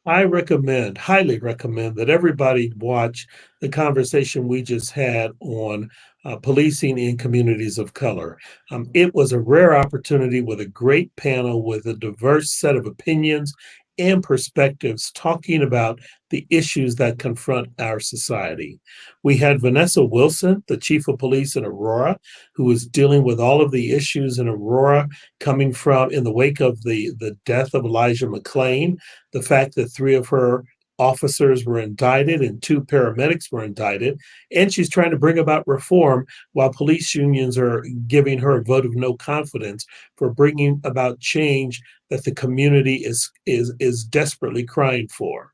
I recommend, highly recommend that everybody watch the conversation we just had on policing in communities of color. It was a rare opportunity with a great panel with a diverse set of opinions and perspectives talking about the issues that confront our society. We had Vanessa Wilson, the chief of police in Aurora, who was dealing with all of the issues in Aurora coming from in the wake of the death of Elijah McClain, the fact that three of her officers were indicted and two paramedics were indicted, and she's trying to bring about reform while police unions are giving her a vote of no confidence for bringing about change that the community is desperately crying for.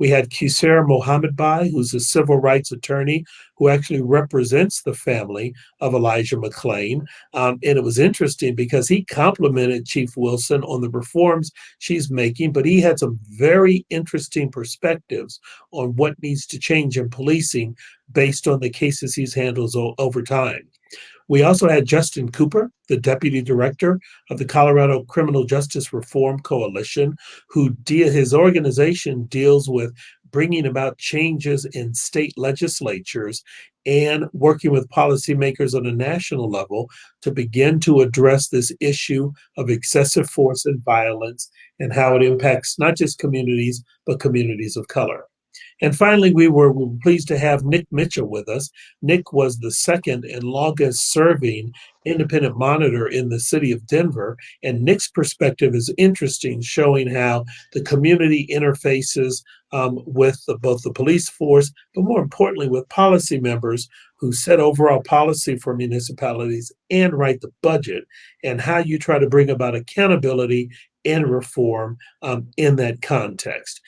We had Kisera Mohammed Bai, who's a civil rights attorney who actually represents the family of Elijah McClain. And it was interesting because he complimented Chief Wilson on the reforms she's making, but he had some very interesting perspectives on what needs to change in policing based on the cases he's handled over time. We also had Justin Cooper, the deputy director of the Colorado Criminal Justice Reform Coalition, his organization deals with bringing about changes in state legislatures and working with policymakers on a national level to begin to address this issue of excessive force and violence and how it impacts not just communities, but communities of color. And finally, we were pleased to have Nick Mitchell with us. Nick was the second and longest serving independent monitor in the city of Denver. And Nick's perspective is interesting, showing how the community interfaces with both the police force, but more importantly, with policy members who set overall policy for municipalities and write the budget, and how you try to bring about accountability and reform in that context.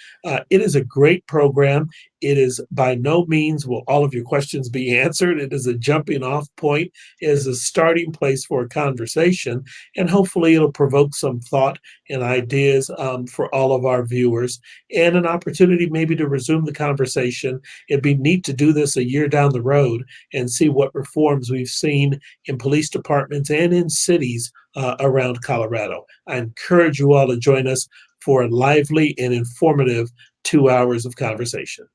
It is a great program. It is by no means will all of your questions be answered. It is a jumping off point, it is a starting place for a conversation, and hopefully it'll provoke some thought and ideas for all of our viewers and an opportunity maybe to resume the conversation. It'd be neat to do this a year down the road and see what reforms we've seen in police departments and in cities around Colorado. I encourage you all to join us for a lively and informative 2 hours of conversation.